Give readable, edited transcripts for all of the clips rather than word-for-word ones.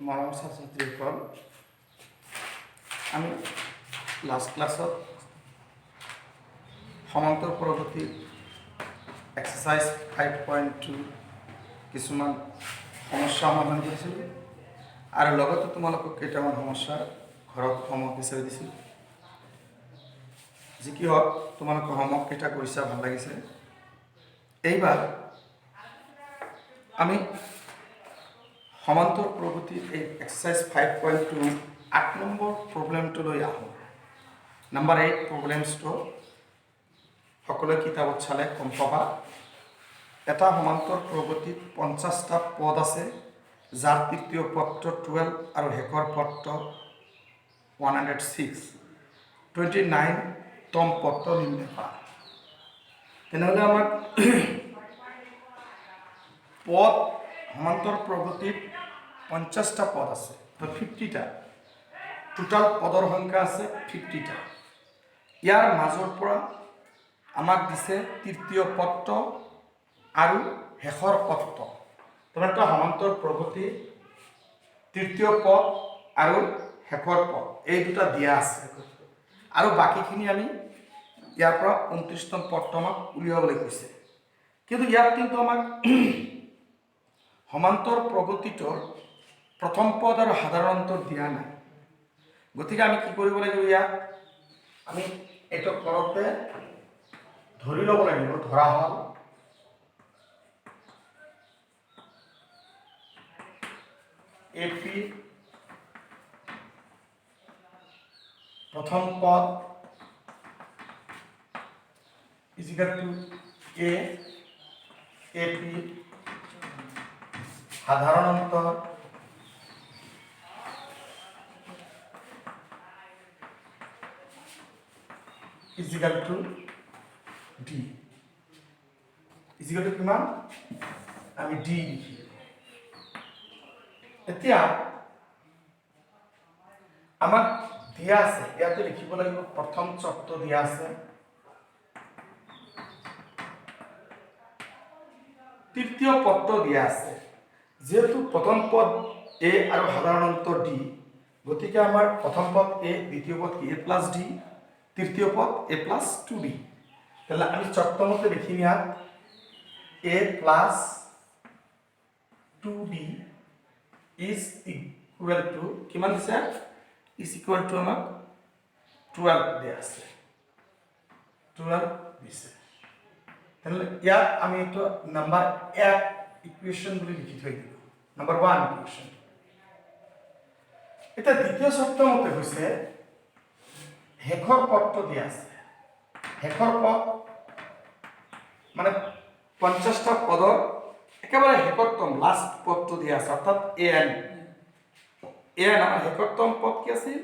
মৰম ছাত্ৰ-ছাত্ৰীসকল, আমি লাষ্ট ক্লাছত সমান্তৰ পৰবৰ্তী এক্সাৰসাইজ 5.2 কিছুমান সমস্যা সমাধান কৰিছিলোঁ আৰু লগতে তোমালোকক কেইটামান সমস্যা ঘৰত হোমৱৰ্ক হিচাপে দিছিলোঁ। যি কি হওক, তোমালোকে হোমৱৰ্ক কেইটা কৰিছা, ভাল লাগিছে। এইবাৰ আমি সমান্তৰ প্ৰগতিৰ এই এক্সাৰসাইজ 5.2 8 নম্বৰ প্ৰব্লেমটো লৈ আহোঁ। নাম্বাৰ 8 প্ৰব্লেমছটো সকলোৱে কিতাপত চালে গম পাবা। এটা সমান্তৰ প্ৰগতিত 50টা পদ আছে, যাৰ তৃতীয় পদটো 12 আৰু শেষৰ পদটো 106, 29তম পদটো নিৰ্ণয় কৰা। তেনেহ'লে আমাক পদ সমান্তৰ প্ৰগতিত 50টা পদ আছে, তো 50টা টোটাল পদৰ সংখ্যা আছে 50টা। ইয়াৰ মাজৰ পৰা আমাক দিছে তৃতীয় পদটো আৰু শেষৰ পদটো। তাৰমানে সমান্তৰ প্ৰগতি তৃতীয় পদ আৰু শেষৰ পদ এই দুটা দিয়া আছে, আৰু বাকীখিনি আমি ইয়াৰ পৰা 29তম পদটো আমাক উলিয়াবলৈ কৈছে। কিন্তু ইয়াত কিন্তু আমাক সমান্তৰ প্ৰগতিটোৰ প্ৰথম পদ আৰু সাধাৰণ অন্তৰ দিয়া নাই। গতিকে আমি কি কৰিব লাগিব, ইয়াত আমি এইটো কৰতে ধৰি ল'ব লাগিব। ধৰা হ'ল এপি প্রথম পদ ইজিক্যাল টু এ, এপি সাধারণ অন্তর equal to D. Equal to কিমান, আমি ডি লিখি। এতিয়া আমাক দিয়া আছে, ইয়াতে লিখিব লাগিব প্ৰথম চৰ্ত দিয়া আছে, তৃতীয় পদটো দিয়া আছে। যেহেতু প্ৰথম পদ এ আৰু সাধারণ অন্তর ডি, গতিকে আমার প্রথম পদ এ, দ্বিতীয় পদ এ প্লাস ডি, তৃতীয় পদ এ প্লাস 2b। তাহলে আমি চর্ত মতে লিখি ইয়াত a plus 2b is equal to কিমান দিছে, ইজ ইকুয়াল টু আমাক 12 দিয়া আছে, 12 দিছে। তাহলে ইয়াত আমি এইটো নাম্বার 1 ইকুয়েশন বুলি লিখি থৈ দিলো, নাম্বার 1 ইকুয়েশন। এটা দ্বিতীয় শর্ত মতে হৈছে শেষৰ পদটো দিয়া আছে। শেষৰ পদ মানে 50টা পদৰ একেবাৰে শেষৰতম লাষ্ট পদটো দিয়া আছে, অৰ্থাৎ এ এন। আমাৰ শেষৰতম পদ কি আছিল,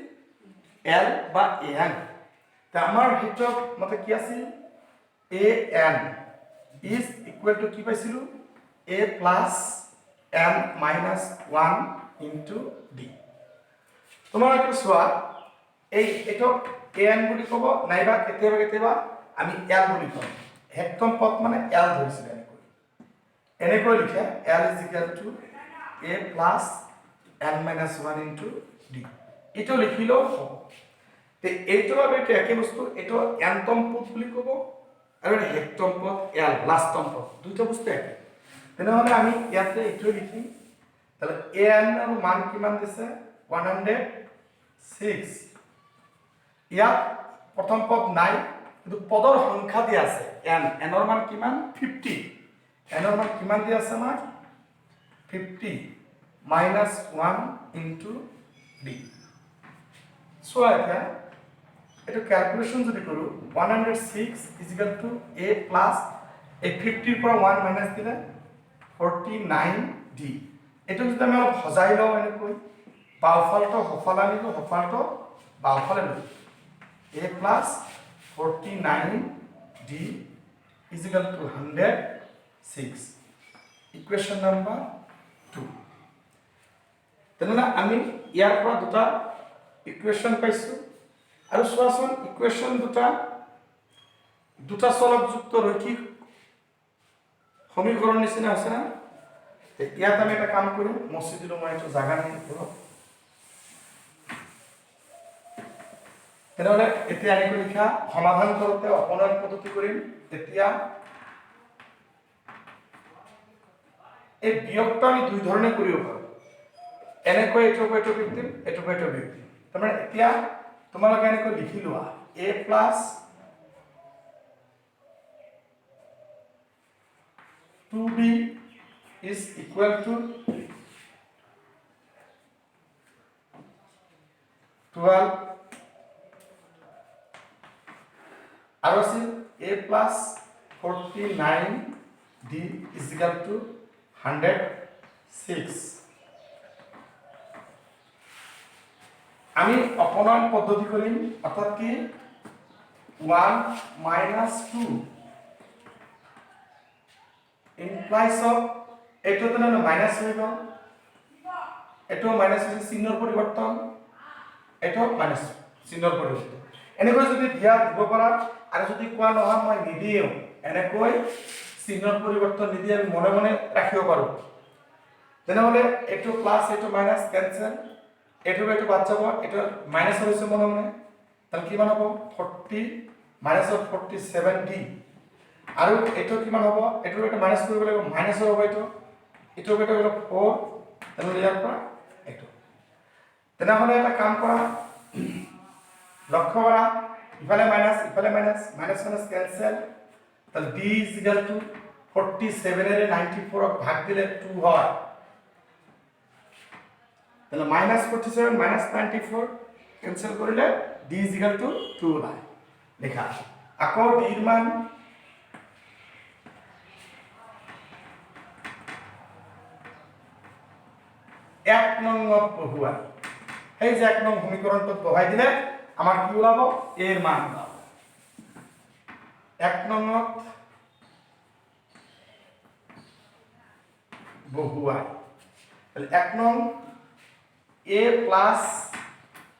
এল বা এ এন। তা আমাৰ ক্ষেত্ৰত মতে কি আছিল, A N is equal two কি পাইছিলো, a plus n minus 1 into d। তোমালোকে চোৱা, এইটো an বুলি ক'ব, নাইবা কেতিয়াবা কেতিয়াবা আমি l বুলি ক'ম। শেষম পদ মানে l ধৰিছিলে, এনেকৈ লিখে l is equal to a plus n minus 1 into d। এইটো লিখিলেও হ'ব। তে এইটোৰ বাবে একে বস্তু, এইটো nতম পদ বুলি ক'ব আৰু শেষম পদ l, লাষ্টম পদ, দুইটা বস্তু একে। তেনেহলে আমি ইয়াতে এইটো লিখিম। তাহলে এ এন এর মান কিমান দিছে, 106। ইয়াত প্রথম পদ নাই, কিন্তু পদৰ সংখ্যা দিয়া আছে এন। এনৰ মান কিমান, 50। এনৰ মান কিমান দিয়া আছে আমাৰ 50 minus 1 into d। চোৱা এতিয়া এইটো ক্যালকুলেশন যদি কৰো, 106 is equal to a plus এই 50 পৰা 1 মাইনাস দিলে 49d। এইটো যদি আমি অলপ সজাই লওঁ, এনেকৈ বাওঁফালটো সফালে আনিলো, সফালটো বাওঁফালে লৈ a plus 49d is equal to 106, equation number 2। তেনেহ'লে আমি ইয়াৰ পৰা দুটা ইকুয়েশন পাইছো। আৰু চোৱাচোন, ইকুয়েশন দুটা চলকযুক্ত ৰৈখিক সমীকৰণ নিচিনা আছে না। ইয়াত আমি এটা কাম কৰিম, মচি দিলোঁ মই এইটো জাগা নাই ধৰক। তেনেহ'লে এতিয়া এনেকৈ লিখা, সমাধান কৰোঁতে অপনয়ন পদ্ধতি কৰিম। তেতিয়া এই বিয়োগটো আমি দুই ধৰণে কৰিব পাৰোঁ, এনেকৈ এইটোৰ পৰা এইটো বিয়োগ দিম, এইটোৰ পৰা এইটো বিয়োগ দিম। তাৰমানে এতিয়া তোমালোকে এনেকৈ লিখি লোৱা, a plus 2b is equal to 12 আৰু আছিল a plus 49d is equal to 106। আমি অপনয়ন পদ্ধতি কৰিম, অর্থাৎ কি 1 minus 2 implies of এইটো তেনেহ'লে মাইনাছ হৈ গ'ল, এইটো মাইনাছ হৈছে চিহ্নৰ পৰিৱৰ্তন, এইটো মাইনাছ চিহ্নৰ পৰিৱৰ্তন। এনেকৈ যদি দিয়া দিব পাৰা আৰু যদি কোৱা নহয় মই নিদিওঁ, এনেকৈ চিহ্নৰ পৰিৱৰ্তন নিদি আমি মনে মনে ৰাখিব পাৰোঁ। তেনেহ'লে এইটো প্লাছ এইটো মাইনাছ কেনচেল, এইটো বাদ যাব, এইটো মাইনাছ হৈছে মনে মনে, তাহলে কিমান হ'ব 40 মাইনাছ 47d আৰু এইটো কিমান হ'ব, এইটো এটা মাইনাছ কৰিব লাগিব, মাইনাছ হ'ব এইটো এটা হ'ল 4, তেনেহ'লে ইয়াৰ পৰা এইটো। তেনেহ'লে এটা কাম কৰা, লক্ষ্য কৰা, ইফালে মাইনাছ মাইনাছ মাইনাছ কেনসেল, তাহলে d is equal to 47 এর 94 ভাগ দিলে 2 হয়, তাহলে মাইনাস 47 মাইনাস 94 ক্যান্সেল করলে d is equal to 2 হয় লেখা। আকৌ d এর মান এক নং বহুয়া, এই যে এক নং সমীকরণটো বহাই দিলে আমার কি ওলাব, এর মান ওলাব। এক নং বহুয়া, তাহলে এক নং a plus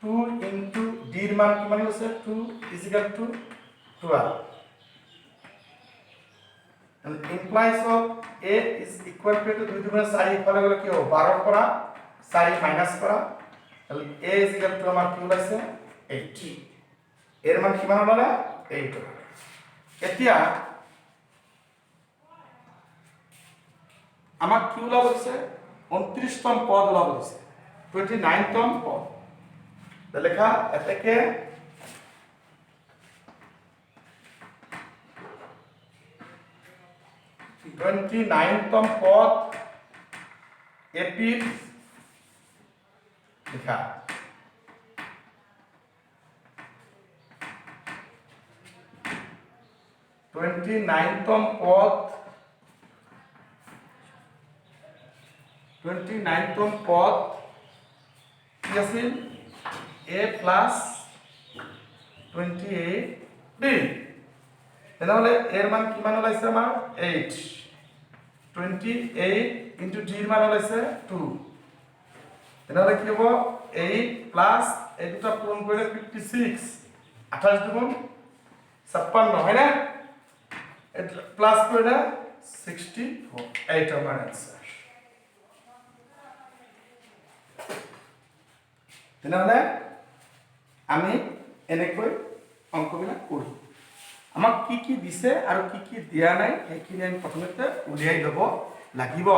2 into d এর মান কি মানে হচ্ছে 2 is equal to 12, and implies of a is equal to 2 দুগুণে 4 ইফালে গেলে কি হবে 12 করা 4 মাইনাস করা, তাহলে a is equal to আমার কি হইছে 8, এর মান কি মান হলো 8 হলো। এতিয়া আমার কি ওলা বলছে 29তম পদ ওলা বলছে 29তম পদ, লেখা এটাকে 29তম পদ এপির লেখা, টোয়েন্টি-নাইনতম পদ কি আছিল a প্লাস 28d, তাহলে এর মান কি মান হইছে আমার 8, 28 ইনটু d এর মান হইছে 2, তাহলে কি হবে 8 প্লাস এই দুটো পূরণ করলে 56, 28 দুগুণ 56 হয় না, প্লাস করে 64 আমার आंसर। তাহলে আমি এনেকৈ অঙ্কবিলাক করি, আমাক কি কি দিছে আৰু কি কি দিয়া নাই সেইখিনি আমি প্ৰথমতে উলিয়াই ল'ব লাগিব।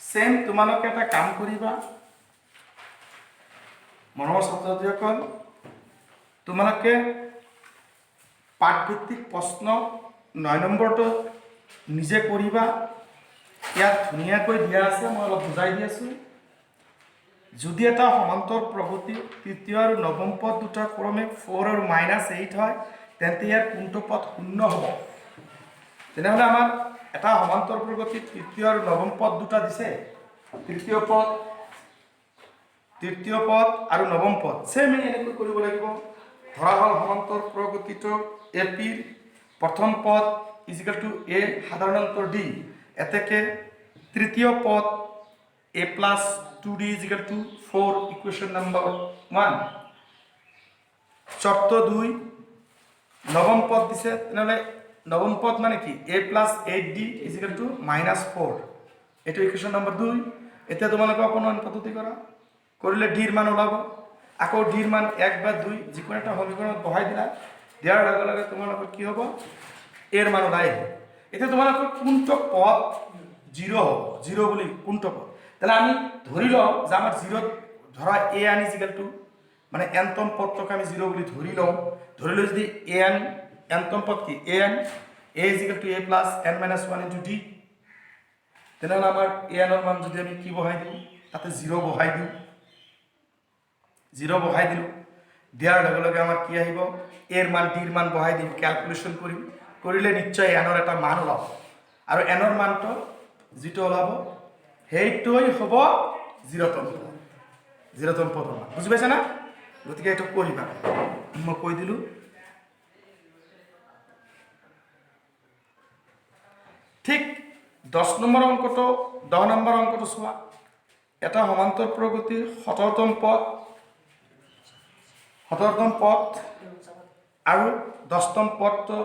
সেম তোমালোকে এটা কাম কৰিবা মৰমৰ ছাত্ৰ-ছাত্ৰীসকল, তোমালোকে পাঠভিত্তিক প্ৰশ্ন 9 নম্বৰটো নিজে কৰিবা, ইয়াত ধুনীয়াকৈ দিয়া আছে, মই অলপ বুজাই দি আছো। যদি এটা সমান্তর প্রগতি তৃতীয় আর নবম পদ দুটা ক্রমে 4 আর -8 হয়, তেন্তে ইয়ার কোনটো পদ শূন্য হব। তেনেহলে আমার এটা সমান্তর প্রগতি তৃতীয় আর নবম পদ দুটা দিছে, তৃতীয় পদ আর নবম পদ সেম এনেকৈ কৰিব লাগিব। ধৰা হল সমান্তর প্রগতিটো এপির প্রথম পদ ইজ ইকুয়াল টু এ সাধারণ অন্তর ডি, এতেকে তৃতীয় পদ a plus 2d is equal to 4, equation number 1। শর্ত 2 নৱম পদ দিছে তেনেহ'লে নৱম পদ মানে কি a plus 8d is equal two -4 এইটো ইকুৱেশ্যন নম্বৰ 2 এতিয়া তোমালোকে অপনয়ন পদ্ধতি কৰা কৰিলে d ৰ মান ওলাব আকৌ d ৰ মান 1 বা 2 যিকোনো এটা সমীকৰণত বহাই দিলা দিয়াৰ লগে লগে তোমালোকৰ কি হ'ব a ৰ মান ওলাই আহিব এতিয়া তোমালোকৰ কোনটো পদ 0 হ'ব 0 বুলি কোনটো পদ তাহলে আমি ধৰি লওঁ যে আমাৰ 0 ধৰা a n ইজিকেল টু মানে nতম পদটোকে আমি 0 বুলি ধৰি লওঁ যদি an nতম পদ কি an a equal to a plus n minus 1 into d তেনেহ'লে আমাৰ an ৰ মান যদি আমি কি বহাই দিওঁ তাতে 0 বহাই দিওঁ 0 বহাই দিলোঁ দিয়াৰ লগে লগে আমাৰ কি আহিব a ৰ মান d ৰ মান বহাই দিম ক্যালকুলেশন কৰিম কৰিলে নিশ্চয় n ৰ এটা মান ওলাব আৰু n ৰ মানটো যিটো ওলাব সেইটোই হ'ব 0তম পদ বুজি পাইছা না গতিকে এইটো কৰিবা মই কৈ দিলোঁ ঠিক 10 নম্বৰ অংকটো 10 নম্বৰ অংকটো চোৱা এটা সমান্তৰ প্ৰগতিৰ 17তম পদ আৰু 10তম পদটো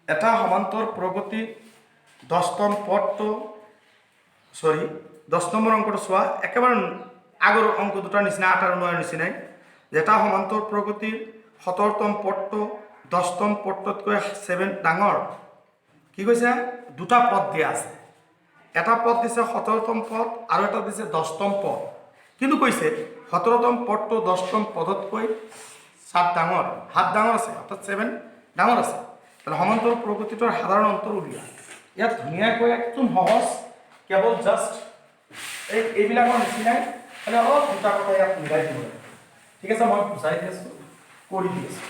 এটা সমান্তৰ প্ৰগতিৰ 10তম পদটো 10 নম্বৰ অংকটো চোৱা একেবাৰে আগৰ অংক দুটাৰ নিচিনা 8 আৰু 9 ৰ নিচিনাই যেটা সমান্তৰ প্ৰগতিৰ 17তম পদটো 10তম পদতকৈ 7 ডাঙৰ কি কৈছে দুটা পদ দিয়া আছে এটা পদ দিছে 17তম পদ আৰু এটা দিছে 10তম পদ কিন্তু কৈছে 17তম পদটো 10তম পদতকৈ 7 ডাঙৰ 7 ডাঙৰ আছে অৰ্থাৎ 7 ডাঙৰ আছে তাহলে সমান্তৰ প্ৰগতিটোৰ সাধাৰণ অন্তৰ উলিয়া ইয়াত ধুনীয়াকৈ একদম সহজ কেৱল জাস্ট এইবিলাকৰ নিচিনাই মানে অলপ দুটা কথা ইয়াত মিলাই দিব লাগে ঠিক আছে মই বুজাই দি আছো কৰি দি আছো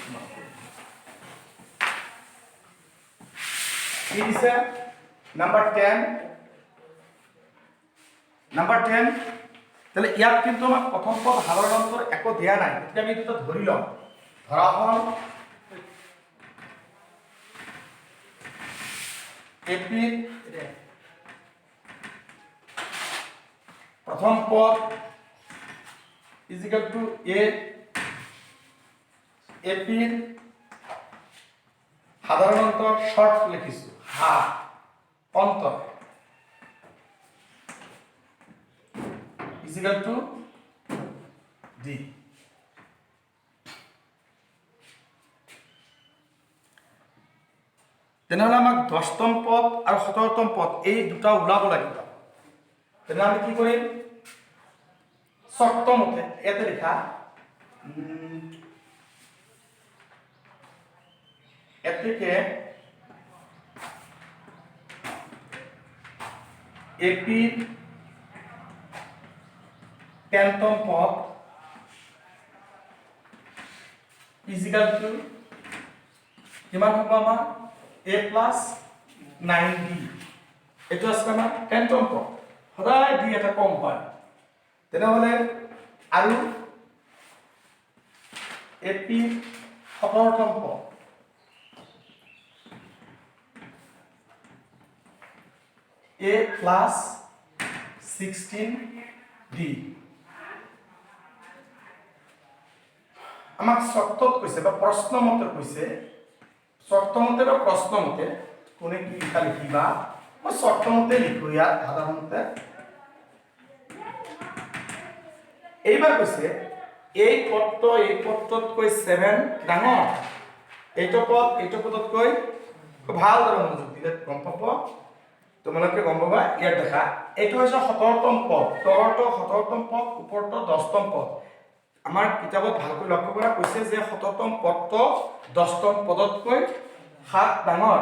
কি দিছে নাম্বাৰ 10 তাহলে ইয়াত কিন্তু আমাক প্ৰথম পদ সাধাৰণ অন্তৰ একো দিয়া নাই এতিয়া আমি দুটা ধৰি লম ধৰা হ'ল AP প্রথম পদ ইজিক্যাল টু a AP সাধারণ অন্তর শর্ট লিখিছো হাফ অন্তর ইজিক্যাল টু d তেনেহলে আমাক 10তম পদ আৰু 17তম পদ এই দুটা ওলাব লাগিব তেনেহলে আমি কি কৰিম শর্তমতে এতে লেখা এটিকে এপি 10তম পদ ইজিক্যাল টু কিমান হ'ব আমাৰ a plus 9d এটো আছে আমাৰ 10তম পদ সদায় d এটা কম পায় তেনেহলে আৰু ap 17তম পদ a plus 16d আমাক শৰ্তত কৈছে বা প্ৰশ্ন মতে কৈছে শৰ্তমতে বা প্ৰশ্নমতে কোনে কি লিখা লিখিবা মই শৰ্তমতে লিখো ইয়াত সাধাৰণতে এইবাৰ কৈছে এই পদতকৈ 7 ডাঙৰ এইটো পদতকৈ ভালদৰে মনোযোগ দিলে গম পাব তোমালোকে গম পাবা ইয়াত দেখা এইটো হৈছে 17তম পদ তলৰটো 17তম পদ ওপৰটো 10তম পদ আমাৰ কিতাপত ভালকৈ লক্ষ্য কৰা কৈছে যে 17তম পদটো 10তম পদতকৈ 7 ডাঙৰ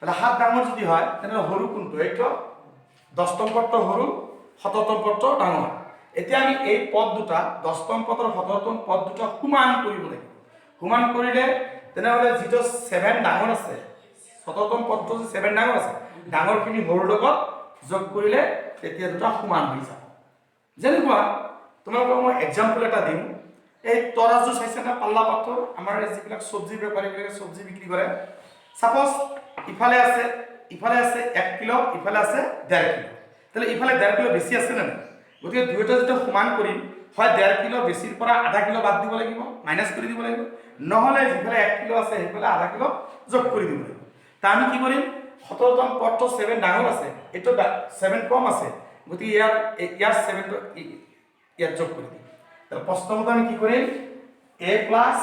তাহলে 7 ডাঙৰ যদি হয় তেনে সৰু কোনটো এইটো 10তম পদটো সৰু 17তম পদটো ডাঙৰ এতিয়া আমি এই পদ দুটা 10তম পদ আৰু 17তম পদ দুটা সমান কৰিব লাগিব সমান কৰিলে তেনেহলে যেটো 7 ডাঙৰ আছে 17তম পদটো যে 7 ডাঙৰ আছে ডাঙৰখিনি সৰু লগত যোগ কৰিলে তেতিয়া দুটা সমান হৈ যাব যেনেকুৱা তোমালোকক মই এক্সাম্পল এটা দিম এই তৰাজু চাইছে না পাল্লা পাথৰ আমাৰ যিবিলাক সবজি বেপাৰীবিলাকে সবজি বিক্ৰী কৰে সাপোজ ইফালে আছে 1 কিলো ইফালে আছে 1.5 কিলো তাহলে ইফালে 1.5 কিলো বেশি আছে না গতিকে দুয়োটা যেতিয়া সমান কৰিম হয় 1.5 কিলো বেছিৰ পৰা আধা কিলো বাদ দিব লাগিব মাইনাস কৰি দিব লাগিব নহলে যিফালে 1 কিলো আছে সেইফালে আধা কিলো যোগ কৰি দিব লাগিব তা আমি কি কৰিম 17তম পদটো 7 ডাঙৰ আছে এটো 7 কম আছে গতিকে ইয়াৰ 7 টো ইয়াত যোগ কৰি দিম তাহলে প্ৰশ্নমতে আমি কি কৰিম a প্লাস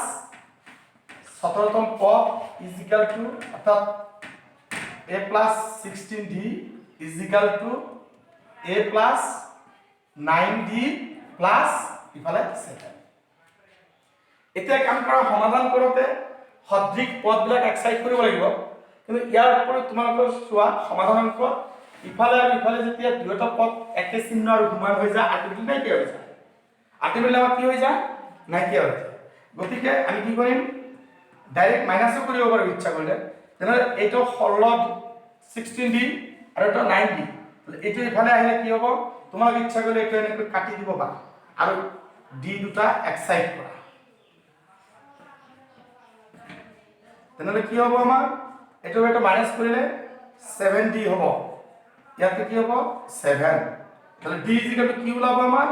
17তম পদ ইজ ইকুয়াল টু অর্থাৎ a plus 16d is equal two a plus 9d plus ইফালে 7 এতিয়া কাম কৰা সমাধান কৰোতে সদৃশ পদবিলাক এক্সাইট কৰিব লাগিব কিন্তু ইয়াৰ উপৰি তোমালোকৰ চোৱা সমাধান অংক ইফালে আৰু ইফালে যেতিয়া দুয়োটা পদ একে চিহ্ন আৰু সমান হৈ যায় আল্টিমেটলি নাইকিয়া হৈ যায় আল্টিমেটলি আমাৰ কি হৈ যায় নাইকিয়া হৈ যায় গতিকে আমি কি কৰিম ডাইৰেক্ট মাইনাসও কৰিব পাৰো ইচ্ছা কৰিলে তেনেহলে এইটো 16d আৰু এটা 9d এইটো ইফালে আহিলে কি হ'ব তোমাক ইচ্ছা কৰিলে এইটো এনেকৈ কাটি দিব পাৰা আৰু d দুটা এক্সাইট কৰা তেনেহলে কি হ'ব আমাৰ এইটো এটা মাইনাস কৰিলে 7d হ'ব ইয়াতে কি হ'ব 7 তাহলে d কি ওলাব আমাৰ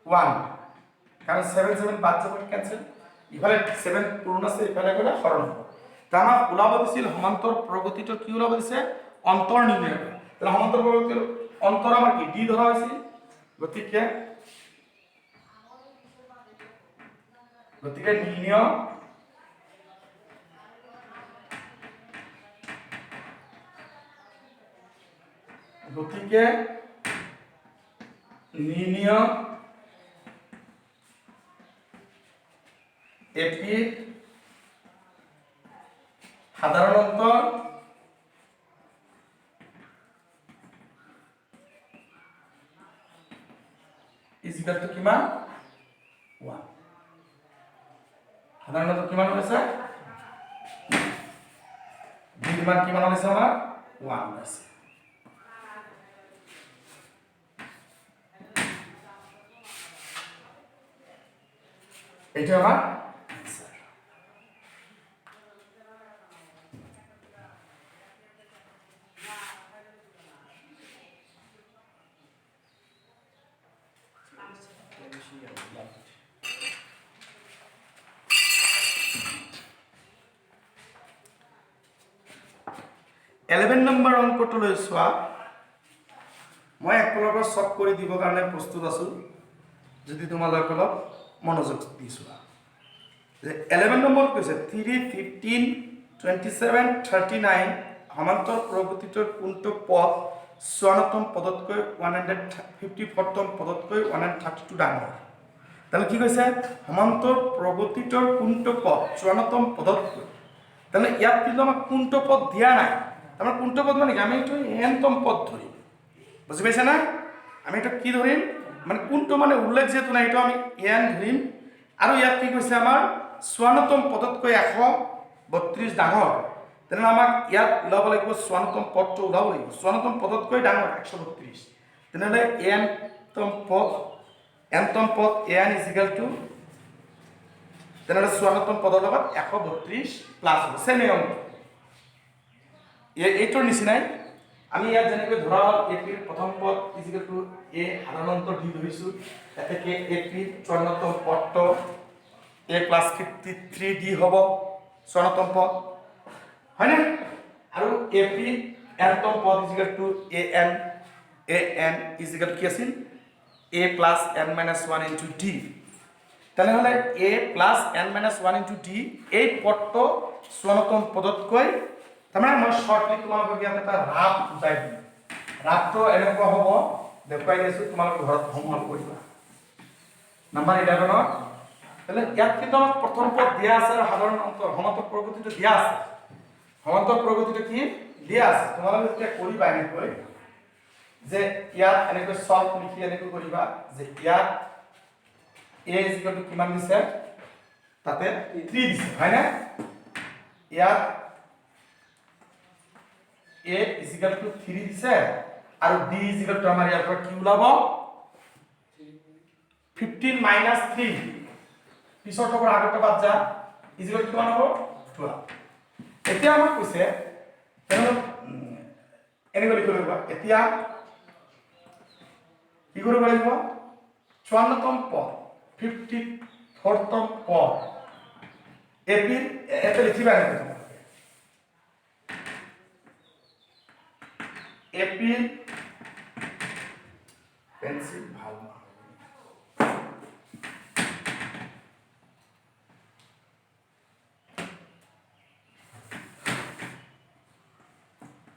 1 কাৰণ 7 7 বাদ যাব ক্যান্সেল ইফালে 7 পূৰ্ণ আছে ইফালে গলে হৰণ হ'ব তা আমাৰ ওলাব দিছিল সমান্তৰ প্ৰগতিটো কি ওলাব দিছে অন্তৰ নিৰ্ণয় কৰা তাহলে সমান্তৰ প্ৰগতিৰ অন্তৰ আমাৰ কি d ধৰা হৈছিল গতিকে নিৰ্ণয় এপি সাধাৰণ অন্তৰ ইজ ইকুয়াল টু কিমান 1 সাধাৰণ অন্তৰ কিমান হৈছে বিমান কিমান হৈছে আমাৰ 1 আছে এইটো আমাৰ আনসাৰ 11 নম্বৰ অংকটো লৈ চোৱা মই একলগে সব কৰি দিব কাৰণে প্ৰস্তুত আছো যদি তোমালোক অলপ মনোযোগ দি চোৱা 11 নম্বৰ কৈছে 3 15 27 39 সমান্তৰ প্ৰগতিটোৰ কোনটো পদ 54তম পদতকৈ 154তম পদতকৈ 132 ডাঙৰ তাহলে কি কৈছে সমান্তৰ প্ৰগতিটোৰ কোনটো পদ 54তম পদতকৈ তাহলে ইয়াত কিন্তু আমাক কোনটো পদ দিয়া নাই আমরা কোনটো পদ মানে আমি একটু এনতম পদ ধরি বুঝি পাইছা না আমি এটা কি ধরিম মানে কোনটো মানে উল্লেখ যেহেতু না এটা আমি এন ধরিম আৰু ইয়াত কি কৈছে আমাৰ 54তম পদতকৈ 132 ডাঙৰ তেনে আমাক ইয়াত ওলাব লাগিব 54তম পদটো ওলাব লাগিব 54তম পদতকৈ ডাঙৰ 132 তেনেহলে এনতম পদ এন ইজ ইকুয়াল টু তেনেহলে 54তম পদৰ লগত 132 প্লাস হ'ব সেম অংক এইটোৰ নিচিনাই আমি ইয়াত যেনেকৈ ধৰা এপিৰ প্ৰথম পদ ইজ ইকুয়াল টু এ সাধাৰণ অন্তৰ দি ধৰিছো এতেকে এপিৰ 54তম পদটো a প্লাস 53d হ'ব 54তম পদ হয়নে আৰু এপি এনতম পদ is equal two an is equal কি আছিল a plus n minus 1 into d তেনেহলে a plus n minus 1 into d এই পদটো 54তম পদতকৈ তাৰমানে মই শৰ্টলি তোমালোকক ইয়াত এটা ৰাফ বুজাই দিম ৰাফটো এনেকুৱা হ'ব দেখুৱাই দিছো তোমালোকে ঘৰত হোমৱৰ্ক কৰিবা নাম্বাৰ 11 তাহলে ইয়াত কিন্তু আমাক প্ৰথম পদ দিয়া আছে আৰু সাধাৰণ অন্তৰ সমান্তৰ প্ৰগতিটো দিয়া আছে সমান্তৰ প্ৰগতিটো কি দিয়া আছে তোমালোকে যেতিয়া কৰিবা এনেকৈ যে ইয়াত এনেকৈ সলভ লিখি এনেকৈ কৰিবা যে ইয়াত a ইজ ইকুয়াল টু কিমান দিছে তাতে 3 দিছে হয় না ইয়াত a is equal to 3 দিছে আৰু b is equal to আমাৰ ইয়াৰ পৰা কি ওলাব 15 minus 3 পিছৰটো পৰা আগতে বাদ যা is equal to কিমান হ'ব 12 এতিয়া আমাক কৈছে এনেকৈ লিখিব লাগিব এতিয়া কি কৰিব লাগিব 54তম পদ 54তম পদ এপিৰ এটা লিখিবা তোমালোকে এপিৰ পেন্সিল ভাল নহয়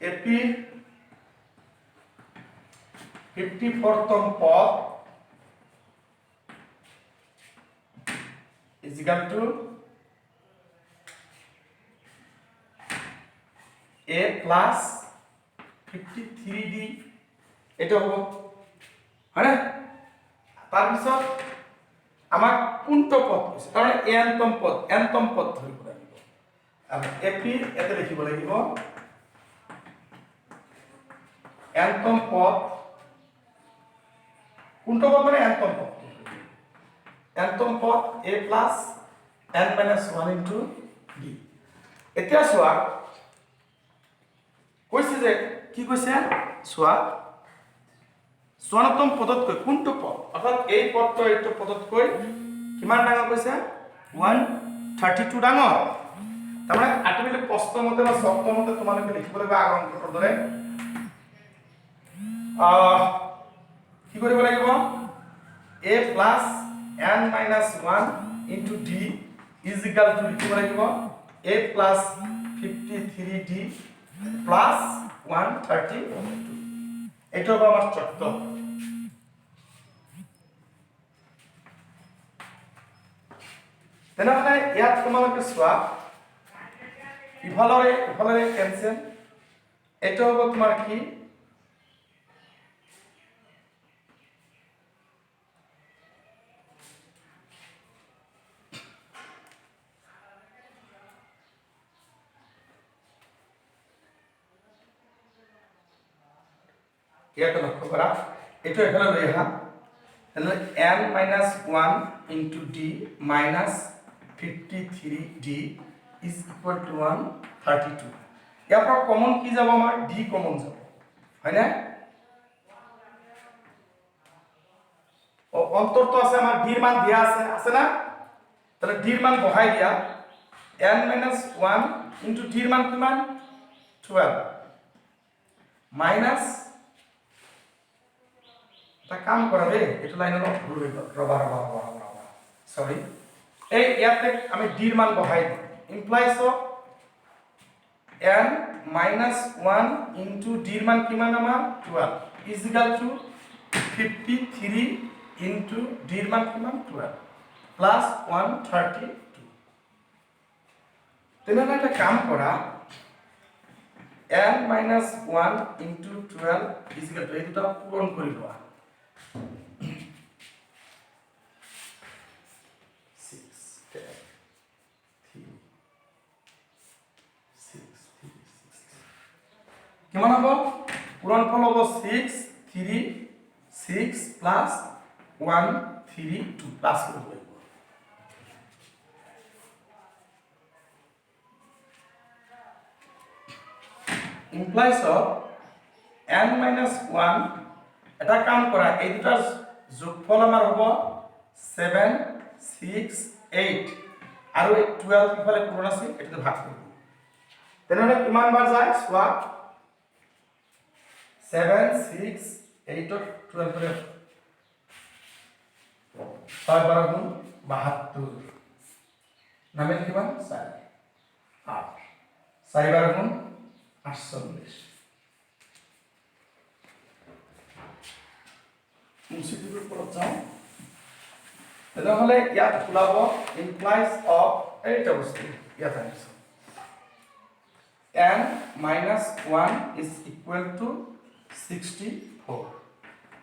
এপিৰ 54তম পদ is equal to a plus 53d এটা হ'ব হয়নে তাৰপিছত আমাক কোনটো পদ কৈছে তাৰমানে nতম পদ ধৰিব লাগিব আৰু এপি এটা লিখিব লাগিব nতম পদ কোনটো পদ মানে nতম পদ a plus n minus 1 into d এতিয়া চোৱা কৈছে যে কি কৈছে চোৱা 54তম পদতকৈ কোনটো পদ অৰ্থাৎ এই পদটো এইটো পদতকৈ কিমান ডাঙৰ কৈছে 132 ডাঙৰ তাৰমানে আল্টিমেটলি প্ৰশ্নমতে বা শব্দমতে তোমালোকে লিখিব লাগিব আগন্তুকৰ দৰে কি কৰিব লাগিব a plus n minus 1 into d is equal to লিখিব লাগিব a plus 53d plus 132 এইটো হ'ব আমাৰ চৰ্ত তেনেহ'লে ইয়াত তোমালোকে চোৱা ইফালৰে কেনচেল এইটো হ'ব তোমাৰ কি ইয়াতে লক্ষ্য কৰা এইটো এফালে লৈ আহা তাহলে n minus 1 into d minus 53d is equal to 132 ইয়াৰ পৰা কমন কি যাব আমাৰ d কমন যাব হয় না ও অন্তৰটো আছে আমাৰ d ৰ মান দিয়া আছে না তাহলে d ৰ মান বহাই দিয়া n minus 1 into d ৰ মান কিমান 12 minus তা কাম কৰা দে এটো লাইনৰ ভুল হৈ গ'ল ৰবা সৰি এই ইয়াতে আমি d ৰ মান বহাই দিম implies of n minus 1 into d ৰ মান কিমান আমাৰ 12 is equal to 53 into d ৰ মান কিমান 12 plus 132 তেনেহলে এটা কাম কৰা n minus 1 into 12 is equal to এই দুটা পূৰণ কৰি লোৱা 6 কিমান হ'ব পূৰণফল হ'ব 6 3 6 plus 132 প্লাস কৰিব লাগিব implies of n minus 1 এটা কাম কৰা এই দুটাৰ যোগফল আমাৰ হ'ব 7 6 8 আৰু 12 ইফালে পূৰণ আছে এটাতে ভাগ কৰিব তেনেহলে কিমান বাৰ যায় চোৱা 7 6 8 ৰ 12 ৰে 6 বাৰ গুণ 72 নামে কিমান 4 8 4 বাৰ গুণ 48 মুছিদিৰ ওপৰত যাও তেনেহলে ইয়াত ওলাব ইমপ্লাইজ অফ এইটা বস্তু ইয়াত আহিছে n minus 1 is equal to 64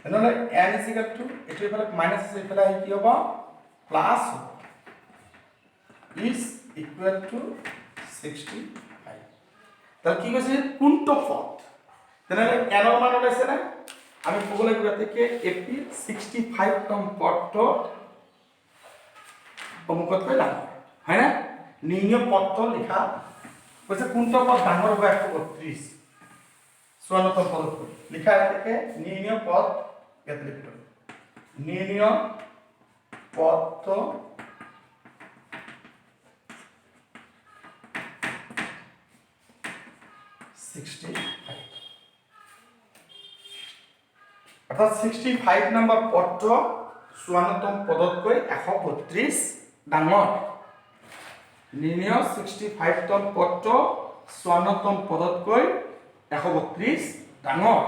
তেনেহলে n is equal to এটো ইফালে মাইনাস আছে ইফালে কি হ'ব প্লাস is equal to 65 তাহলে কি কৈছে কোনটো পদ তেনেহলে n ৰ মান ওলাইছে না আমি ক'ব লাগিব থেকে এপি 65 তম পদটো অমুকতকৈ ডাঙৰ হয় না নিৰ্ণয় পদটো লিখা কৈছে কোনটো পদ ডাঙৰ হ'ব 132 54তম পদতকৈ লিখা থেকে নিৰ্ণয় পদ ইয়াত লিখিব নিৰ্ণয় পদটো 65 অৰ্থাৎ 65 নম্বৰ পদটো 54তম পদতকৈ 132 ডাঙৰ নিৰ্ণয় 65তম পদটো 54তম পদতকৈ 132 ডাঙৰ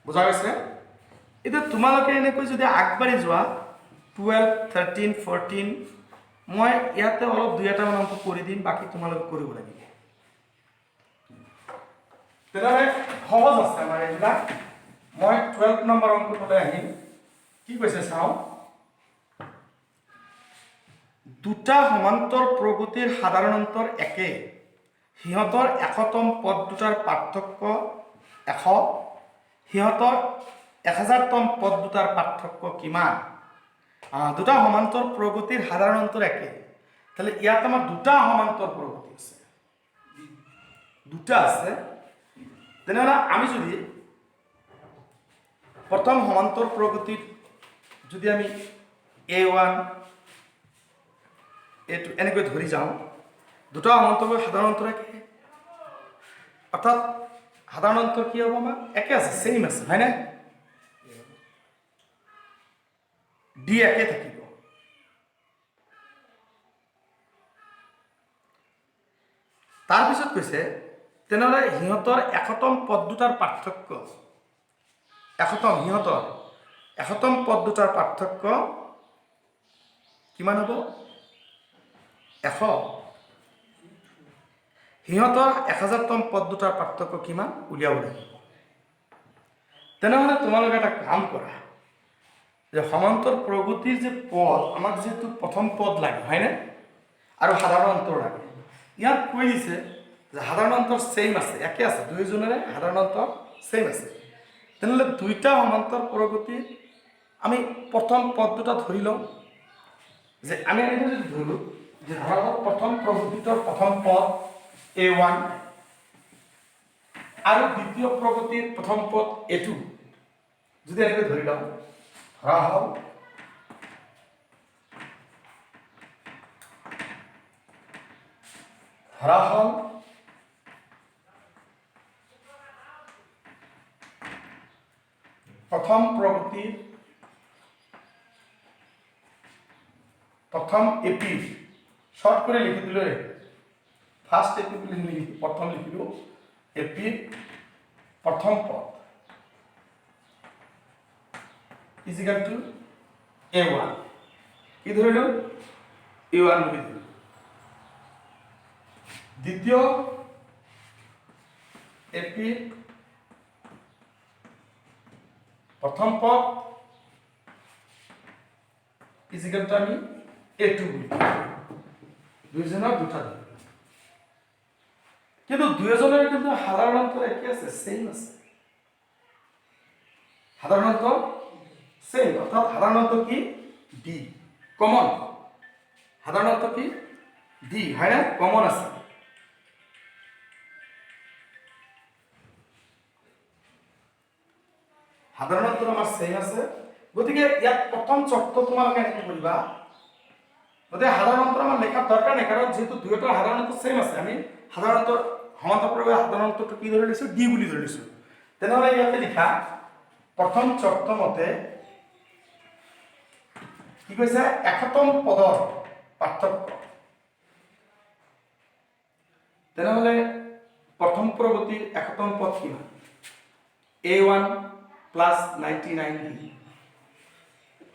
বুজা গৈছে এটা তোমালোকে এনেকৈ যদি আগবাঢ়ি যোৱা 12 13 14 মই ইয়াতে অলপ দুই এটা মান অংক কৰি দিম বাকি তোমালোকে কৰিব লাগিব তেতিয়াহ'লে সহজ আছে আমাৰ এইবিলাক মই 12 নম্বৰ অংকটোলৈ আহিম কি কৈছে চাও দুটা সমান্তৰ প্ৰগতিৰ সাধাৰণ অন্তৰ একে সিহঁতৰ একতম পদ দুটাৰ পাৰ্থক্য 100 সিহঁতৰ 1000তম পদ দুটাৰ পাৰ্থক্য কিমান দুটা সমান্তৰ প্ৰগতিৰ সাধাৰণ অন্তৰ একে তাহলে ইয়াত আমাৰ দুটা সমান্তৰ প্ৰগতি আছে দুটা আছে তেনেহলে আমি যদি প্ৰথম সমান্তৰ প্ৰগতিত যদি আমি a1 a2 এনেকৈ ধৰি যাওঁ দুটা সমান্তৰ সাধাৰণ অন্তৰ একে অৰ্থাৎ সাধাৰণ অন্তৰ কি হ'ব আমাৰ একে আছে সেম আছে হয় না ডি একে থাকিব তাৰ পিছত কৈছে তেনেহলে হিহঁতৰ একতম পদ দুটাৰ পাৰ্থক্য একতম পদ দুটাৰ পাৰ্থক্য কিমান হ'ব 100 হিহঁতৰ 1000তম পদ দুটাৰ পাৰ্থক্য কিমান উলিয়াব লাগিব তেনেহলে তোমালোকে এটা কাম কৰা যে সমান্তৰ প্ৰগতিৰ যে পদ আমাক যেটো প্ৰথম পদ লাগে হয় না আৰু সাধাৰণ অন্তৰ লাগে ইয়াত কৈ দিছে যে সাধাৰণ অন্তৰ সেম আছে একে আছে দুইজনৰে সাধাৰণ অন্তৰ সেম আছে তেনেহলে দুইটা সমান্তৰ প্ৰগতি আমি প্ৰথম পদ দুটা ধৰি লওঁ যে আমি এটা যদি ধৰো যে ধৰা প্ৰথম প্ৰগতিৰ প্ৰথম পদ a1 আৰু দ্বিতীয় প্ৰগতিৰ প্ৰথম পদ a2 যদি এনেকৈ ধৰি লওঁ ধৰা হল প্ৰথম প্ৰগতিৰ প্ৰথম এপি শর্ট করে লিখি দিল ফার্স্ট এপি বলে প্রথম লিখিল এপি প্রথম পদ ইজিক্যাল টু a1 কি ধরিল a1 বলে দিল দ্বিতীয় এপি প্রথম পদ ইজিক্যাল টু আমি a2 বলি দুইজনের দুটা কিন্তু দুইজনের কিন্তু সাধারণ অন্তর একই আছে সেম আছে সাধারণ অন্তর সেম অর্থাৎ সাধারণ অন্তর কি ডি কমন সাধারণ অন্তর কি ডি হয় না কমন আছে সাধারণ অন্তর আমার সেম আছে গতিকে ইয়াত প্রথম চক্র তোমালোকে এনেকৈ কৰিবা গতিকে সাধারণ অন্তর আমার লেখার দরকার নেই কারণ যেহেতু দুইটার সাধারণ অন্তর সেম আছে আমি সাধারণ অন্তর সমান্তর প্রবাহ সাধারণ অন্তরটো কি ধৰি লৈছো ডি বুলি ধৰি লৈছো তেনেহলে ইয়াতে লিখা প্ৰথম চক্ৰ মতে কি কৈছে একতম পদৰ পাৰ্থক্য তেনেহলে প্ৰথম প্ৰগতিৰ একতম পদ কিমান a1 plus 99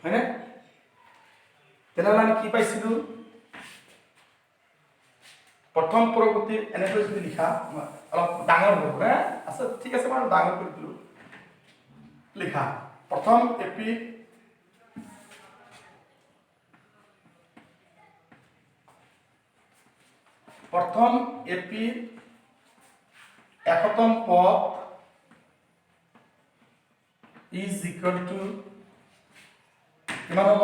হয় না তেনেহলে আমি কি পাইছিলো প্ৰথম প্ৰগতিৰ এনেকৈ যদি লিখা অলপ ডাঙৰ হ'ব হা আচ্ছা ঠিক আছে মই ডাঙৰ কৰি দিলো লিখা প্ৰথম এপি একতম পদ is equal to কিমান হ'ব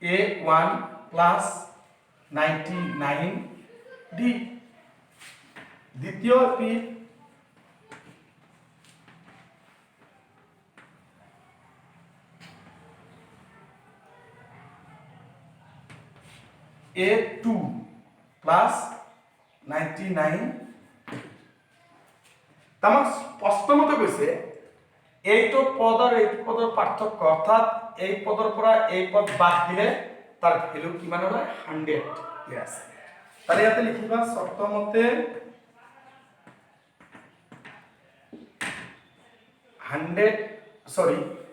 a1 plus 99 d দ্বিতীয় এপি A2 প্লাস 99 তামাক স্পষ্টমতে কৈছে এইটো পদ আৰু এইটো পদৰ পাৰ্থক্য অৰ্থাৎ এই পদৰ পৰা এই পদ বাদ দিলে তাৰ ভ্যালু কিমান হয় 100 ইয়েস তাহলে ইয়াতে লিখিবা শর্তমতে 100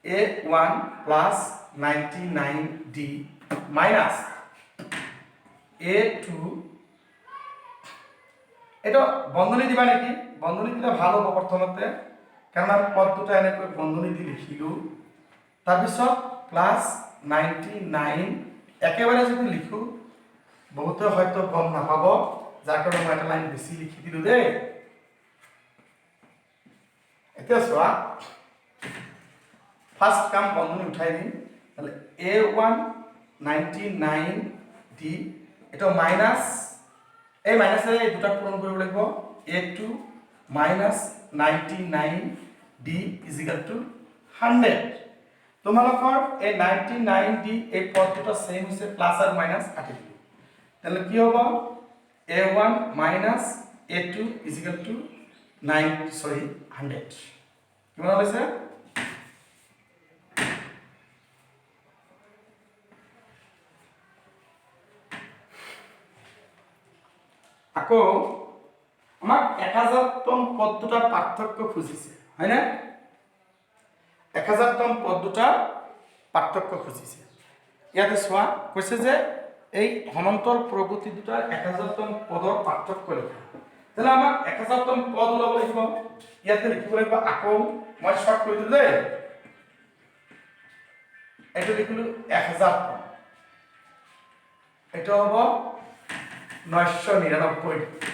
A1 plus 99D minus A2 এটা বন্ধনী দিবা নেকি বন্ধনী দিলে ভালো হ'ব প্ৰথমতে কাৰণ আমি পদ দুটা এনেকৈ বন্ধনী দি লিখিলো তাৰ পিছত প্লাস 99 একেবাৰে যদি লিখো বহুতে হয়তো গম নাপাব যাৰ কাৰণে মই এটা লাইন বেছি লিখি দিলো দেই এতিয়া চোৱা ফার্স্ট কাম বন্ধনী উঠাই দিম তাহলে A1 99D এটা মাইনাস এই মাইনাসে এই দুটা পূরণ কৰিব লাগিব A2 minus 99D is equal to 100 তোমালোকৰ এই 99D এই পদটো সেম হৈছে প্লাস আৰু মাইনাস কাটি দিলো তাহলে কি হ'ব A1 minus A2 is equal to 100 কিমান হৈছে আকৌ আমাক 1000তম পদ দুটাৰ পাৰ্থক্য খুজিছে হয় না 1000তম পদ দুটাৰ পাৰ্থক্য খুজিছে ইয়াতে চোৱা কৈছে যে এই সমান্তৰ প্ৰগতি দুটাৰ 1000তম পদৰ পাৰ্থক্য লিখা তাহলে আমাক 1000তম পদ ওলাব লাগিব ইয়াতে লিখিব লাগিব আকৌ মই শর্ট কৰি দিলো দেই এটা লিখিলো 1000তম এটা হ'ব 999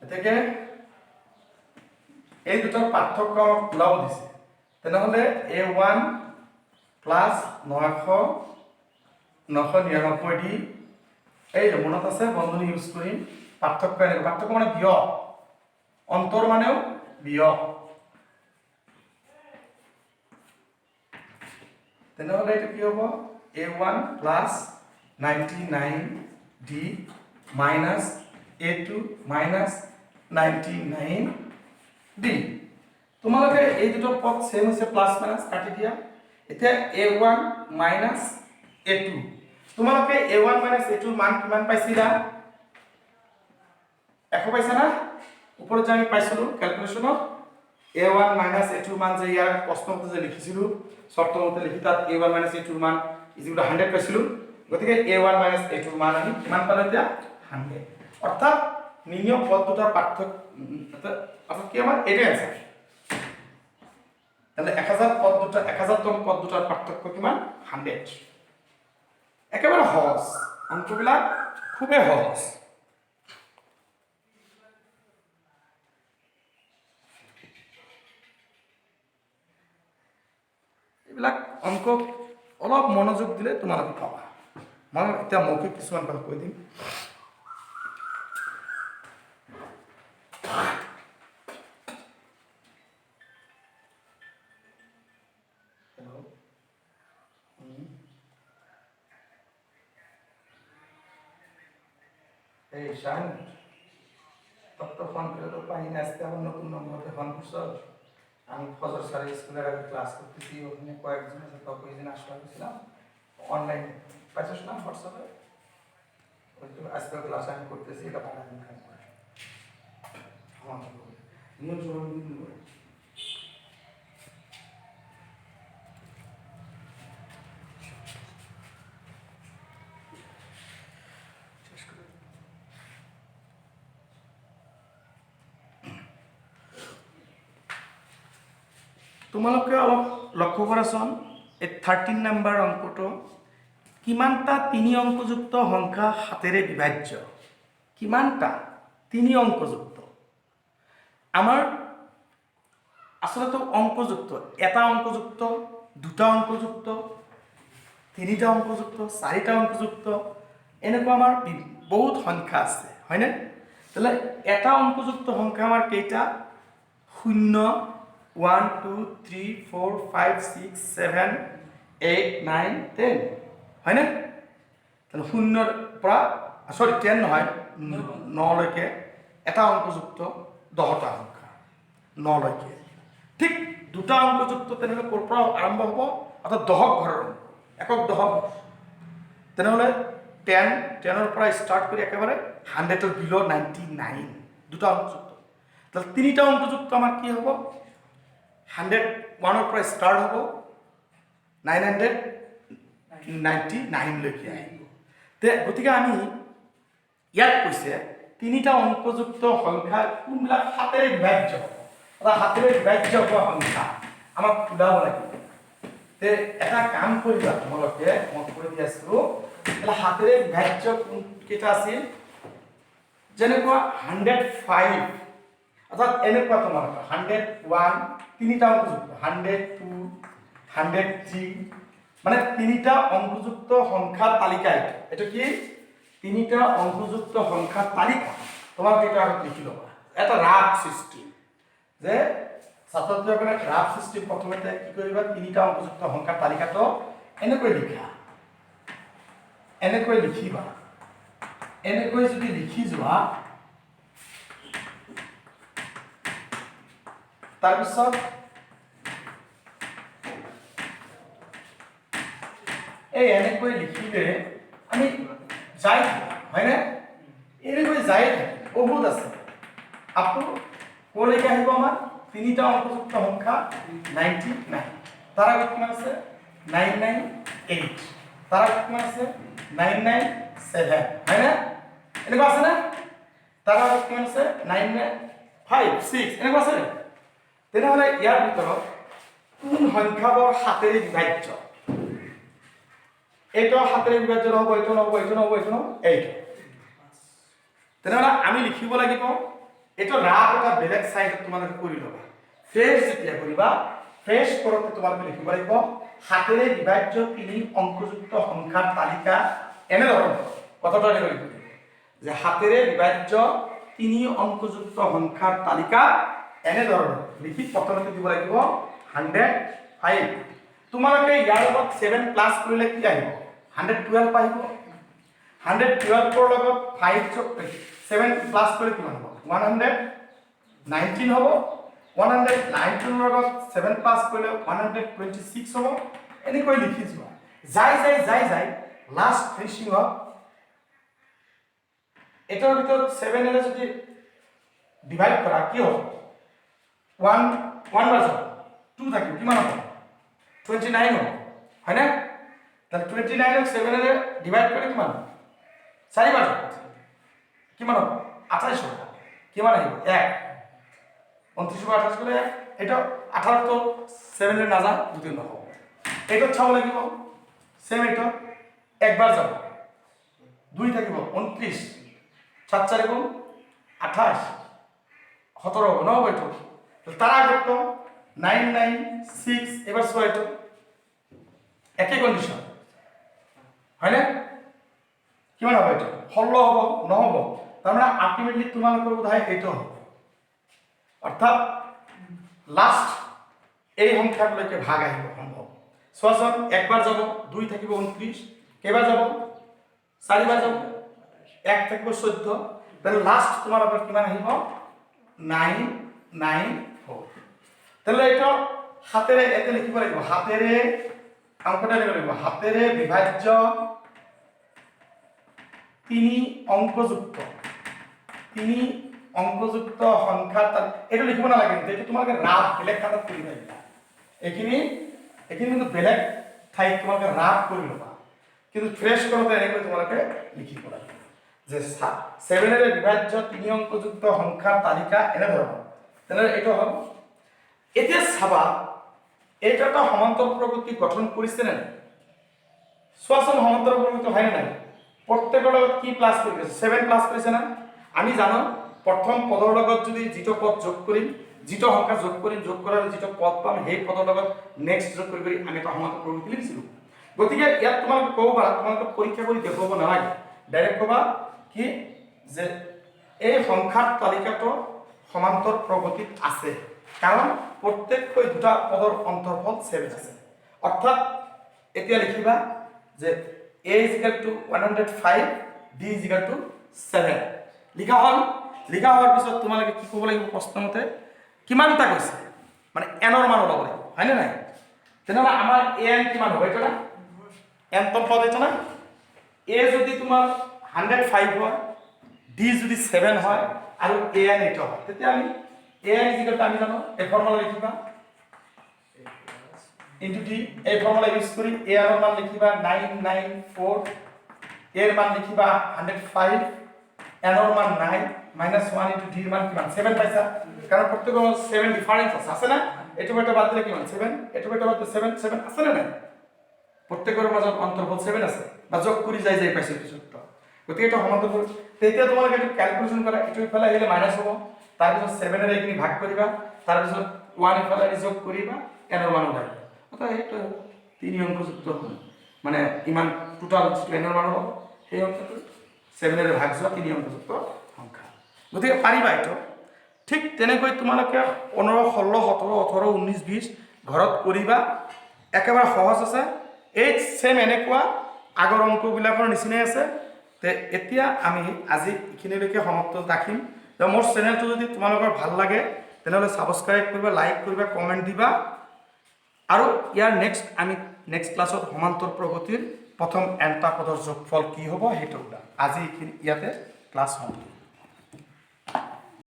এতেকে এই দুটাৰ পাৰ্থক্য ওলাব দিছে তেনেহলে A1 প্লাস 999 দি এই মনত আছে বন্ধনী ইউজ কৰিম পাৰ্থক্য এনেকৈ পাৰ্থক্য মানে বিয়োগ অন্তৰ মানেও বিয়োগ তেনেহলে এটা কি হ'ব A1 plus 99D minus A2 minus 99D তোমালোকে এই দুটো পদ সেম হৈছে প্লাস মাইনাস কাটি দিয়া এতিয়া A1 minus A2 তোমালোকে A1 minus A2 ৰ মান কিমান পাইছিলা 100 পাইছা না ওপৰত যে আমি পাইছিলো ক্যালকুলেশনত A1 minus A2 ৰ মান যে ইয়াৰ প্ৰশ্নতে যে লিখিছিলো শৰ্তমতে লিখি তাত A1 minus A2 ৰ মান ইজ ইকুয়াল টু 100 পাইছিলো গতিকে A1 minus A2 ৰ মান আমি কিমান পালো এতিয়া 100 অৰ্থাৎ নিয়ম পদ দুটাৰ পাৰ্থক্য অৰ্থাৎ কি আমাৰ এটাই আছে তাহলে 1000 পদ দুটা 1000তম পদ দুটাৰ পাৰ্থক্য কিমান 100 একেবাৰে সহজ অঙ্কবিলাক খুবেই সহজ এইবিলাক অঙ্ক অলপ মনোযোগ দিলে তোমালোকে পাবা মই এতিয়া মৌখিক কিছুমান কথা কৈ দিম এই শান তত ফোন করে তো পাই না আজকে আবার নতুন নম্বরে ফোন করছো আমি ফজর সারি স্কুলের আগে ক্লাস করতেছি ওখানে কয়েকজন আছে তো কয়েকদিন আসতে গেছিলাম অনলাইন পাইছস না হোয়াটসঅ্যাপে ওই তো আজকে ক্লাস আমি করতেছি এটা বানাবেন খাই হ্যাঁ নিউ জয়েন দিন তোমালোকে অলপ লক্ষ্য কৰাচোন এই 13 নম্বৰ অংকটো কিমানটা 3 অংকযুক্ত সংখ্যা 7ৰে বিভাজ্য কিমানটা 3 অংকযুক্ত আমাৰ আচলতে অংকযুক্ত, এটা অংকযুক্ত, দুটা অংকযুক্ত, তিনিটা অংকযুক্ত, চাৰিটা অংকযুক্ত, এনেকুৱা আমাৰ বহুত সংখ্যা আছে, হয়নে? তাহলে এটা অংকযুক্ত সংখ্যা আমাৰ কেইটা? 0 1 2 3 4 5 6 7 8 9 10, হয়নে? তাহলে 0ৰ পৰা সরি 10 নহয় 9 লৈকে এটা অংকযুক্ত 10টা সংখ্যা 9 লৈকে। ঠিক দুটা অংকযুক্ত তেনেহ'লে ক'ৰ পৰা আৰম্ভ হ'ব? অৰ্থাৎ দশক ঘৰৰ একক দশক, তেনেহ'লে 10ৰ পৰা ষ্টাৰ্ট কৰি একেবাৰে 100ৰ বিল' 99 দুটা অংকযুক্ত। তাহলে তিনিটা অংকযুক্ত আমাৰ কি হ'ব? 101ৰ পৰা ষ্টাৰ্ট হ'ব 999 লৈকে আহিব। গতিকে আমি ইয়াত কৈছে তিনিটা অংকযুক্ত সংখ্যা কোনবিলাক হাতেৰে বিভাজ্য, অৰ্থাৎ হাতেৰে বিভাজ্য হোৱা সংখ্যা আমাক ওলাব লাগিব। তে এটা কাম কৰিবা তোমালোকে, মই কৈ দি আছো, হাতেৰে বিভাজ্য কেইটা আছিল? যেনেকুৱা 105, অৰ্থাৎ এনেকুৱা তোমাৰ 101 তিনিটা অংকযুক্ত, 102 103, মানে তিনিটা অংকযুক্ত সংখ্যাৰ তালিকা। এটা কি? তিনিটা অংকযুক্ত সংখ্যাৰ তালিকা। তোমালোকে এটা লিখি ল'বা, এটা ৰাফ সিস্টেম, যে ছাত্ৰসকলে ৰাফ সিস্টেম প্ৰথমতে কি কৰিবা? তিনিটা অংকযুক্ত সংখ্যাৰ তালিকাটো এনেকৈ লিখা, এনেকৈ লিখিবা। এনেকৈ যদি লিখি যোৱা, তাৰপিছত এই এনেকৈ লিখিলে আমি যাই থাকিম, হয়নে? এনেকৈ যাই থাকিম, বহুত আছে। আপটো ক'লৈকে আহিব? আমাৰ তিনিটা অংকযুক্ত সংখ্যা 99, তাৰ আগত কিমান আছে? 998, তাৰ আগত কিমান আছে? 997, হয়নে? এনেকুৱা আছে নে? তাৰ আগত কিমান আছে? 956, এনেকুৱা আছে নে? তেনেহ'লে ইয়াৰ ভিতৰত কোন সংখ্যাবোৰ হাতেৰে বিভাজ্য? এইটো হাতেৰে বিভাজ্য নহ'ব, এইটো নহ'ব, এইটো নহ'ব, এইটো নহ'ব, এইটো। তেনেহ'লে আমি লিখিব লাগিব, এইটো ৰাফ এটা বেলেগ চাইডত তোমালোকে কৰি ল'বা। ফ্ৰেছ যেতিয়া কৰিবা, ফ্ৰেছ কৰোঁতে তোমালোকে লিখিব লাগিব হাতেৰে বিভাজ্য তিনি অংকযুক্ত সংখ্যাৰ তালিকা এনেধৰণৰ। কথাটো এনেকৈ লিখিব যে হাতেৰে বিভাজ্য তিনি অংকযুক্ত সংখ্যাৰ তালিকা এনেধৰণৰ লিখি প্ৰথমতে দিব লাগিব 105। তোমালোকে ইয়াৰ লগত 7 প্লাছ কৰিলে কি আহিব? 112 আহিব। 112ৰ লগত 7 প্লাছ কৰিলে কিমান হ'ব? 119 হ'ব। 119ৰ লগত 7 প্লাছ কৰিলে 126 হ'ব। এনেকৈ লিখি যোৱা, যাই লাষ্ট ফিনিচিং হ'ব। এটাৰ ভিতৰত 7 যদি ডিভাইড কৰা কি হ'ব? 1 বাৰ যাব, 2 থাকিব, কিমান হ'ব? 29 হ'ব, হয়নে? তাহলে 29ক 7 ডিভাইড কৰিলে কিমান? 4 বাৰ যাব, কিমান হ'ব? 28 হ'ব। কিমান আহিব? 1। 29 বাৰ 28 কৰিলে 1। এটা 18তো 7 নাযায়, দুটো নহ'ব। এইটোত চাব লাগিব, সেম এইটো 1 বাৰ যাব, 2 থাকিব, 29, 7 4 গুণ 28, 17 হ'ব, নহ'ব এইটো। তার আগেরটা 996, এবার চোৱা এইটো একই কন্ডিশন, হয় না? কিমান হ'ব? এইটো 16 হ'ব, নহ'ব। তাৰমানে আলটিমেটলি তোমালোকৰ বোধহয় এইটো হ'ব, অৰ্থাৎ লাষ্ট এই সংখ্যাটোলৈকে ভাগ আহিব সম্ভৱ। চোৱাচোন, 1 বাৰ যাব, 2 থাকিব 29, কেইবাৰ যাব? 4 বাৰ যাব, 1 থাকিব 14, তাহলে লাষ্ট তোমালোকৰ কিমান আহিব? 994। তাহলে এটা হাতেৰে এতে লিখিব লাগিব, হাতেৰে অংকটা লিখিব লাগিব, হাতেৰে বিভাজ্য তিনি অংকযুক্ত সংখ্যা। এটা লিখিব নালাগে, এইটো তোমালোকে ৰাফ বেলেগ খাতাত কৰি দিবা। এইখিনি কিন্তু বেলেগ ঠাইত তোমালোকে ৰাফ কৰি ল'বা, কিন্তু ফ্ৰেছ কৰোঁতে এনেকৈ তোমালোকে লিখিব লাগিব যে 7ৰে বিভাজ্য তিনি অংকযুক্ত সংখ্যাৰ তালিকা এনেধৰণৰ। তেনেহ'লে এইটো হ'ব। এতিয়া চাবা, এইটো এটা সমান্তৰ প্ৰকৃতি গঠন কৰিছে নে নাই? চোৱাচোন, সমান্তৰ প্ৰকৃতি হয় নে নাই? প্ৰত্যেকৰ লগত কি প্লাছ কৰি আছে? 7 প্লাছ কৰিছে না? আমি জানো প্ৰথম পদৰ লগত যদি যিটো পদ যোগ কৰিম যিটো সংখ্যা যোগ কৰিম, যোগ কৰাৰ যিটো পদ পাম সেই পদৰ লগত নেক্সট যোগ কৰি কৰি আমি এটা সমান্তৰাল প্ৰকৃতি লিখিছিলোঁ। গতিকে ইয়াত তোমালোকে ক'ব পাৰা, তোমালোকে পৰীক্ষা কৰি দেখুৱাব নালাগে, ডাইৰেক্ট ক'বা কি যে এই সংখ্যাৰ তালিকাটো সমান্তৰাল প্ৰগতিত আছে, কাৰণ প্ৰত্যেককৈ দুটা পদৰ অন্তৰ্ফল 7 আছে। অৰ্থাৎ এতিয়া লিখিবা যে a = 105, b = 7 লিখা হ'ল। লিখা হোৱাৰ পিছত তোমালোকে কি ক'ব লাগিব, প্ৰশ্নমতে কিমানটা কৈছে মানে n ৰ মান ওলাব লাগিব, হয়নে নাই? তেনেহ'লে আমাৰ an কিমান হ'ব এইটো না, n তম পদ এইটো না। a যদি তোমাৰ 105 হয়, d যদি 7 হয় আৰু an এইটো হয়, তেতিয়া আমি an = আমি জানো এই ফৰ্মুলা লিখিবা ইনটু d, এই ফৰ্মুলা ইউজ কৰি a ৰ মান লিখিবা 994, a ৰ মান লিখিবা 105, n ৰ মান 9 -1 ইনটু d ৰ মান কিমান 7 পাইছা, কাৰণ প্ৰত্যেকৰ 7 ডিফাৰেন্স আছে না, এইটো এটা বাদ দিলে কিমান 7, এইটো এটা বাদ দিলে 7 7 আছে না নাই, প্ৰত্যেকৰ মাজত অন্তৰ্ফল 7 আছে, বা যোগ কৰি যাই যাই পাইছে এইটো সূত্ৰ। গতিকে এটা সমান্তৰাল, তেতিয়া তোমালোকে এইটো ক্যালকুলেশন কৰা, এইটো ইফালে আহিলে মাইনাস হ'ব, তাৰ পিছত 7 এৰে এইখিনি ভাগ কৰিবা, তাৰ পিছত 1 ইফালে যোগ কৰিবা, n ৰ মান ওলাই অৰ্থাৎ এইটো 3 অংকযুক্ত মানে ইমান টোটাল n ৰ মান হ'ব, সেই অংকটো 7 এৰে ভাগ যোৱা 3 অংকযুক্ত সংখ্যা। গতিকে পাৰিবা এইটো। ঠিক তেনেকৈ তোমালোকে 15 16 17 18 19 20 ঘৰত কৰিবা, একেবাৰে সহজ আছে। এই সেম এনেকুৱা আগৰ অংকবিলাকৰ নিচিনাই আছে। তে এতিয়া আমি আজি এইখিনিলৈকে সমাপ্ত ৰাখিম। মোৰ চেনেলটো যদি তোমালোকৰ ভাল লাগে তেনেহ'লে ছাবস্ক্ৰাইব কৰিবা, লাইক কৰিবা, কমেণ্ট দিবা, আৰু ইয়াৰ আমি নেক্সট ক্লাছত সমান্তৰাল প্ৰগতিৰ প্ৰথম n টা পদৰ যোগফল কি হ'ব সেইটো ওলাম। আজি এইখিনি ইয়াতে ক্লাছ সমাপ্ত।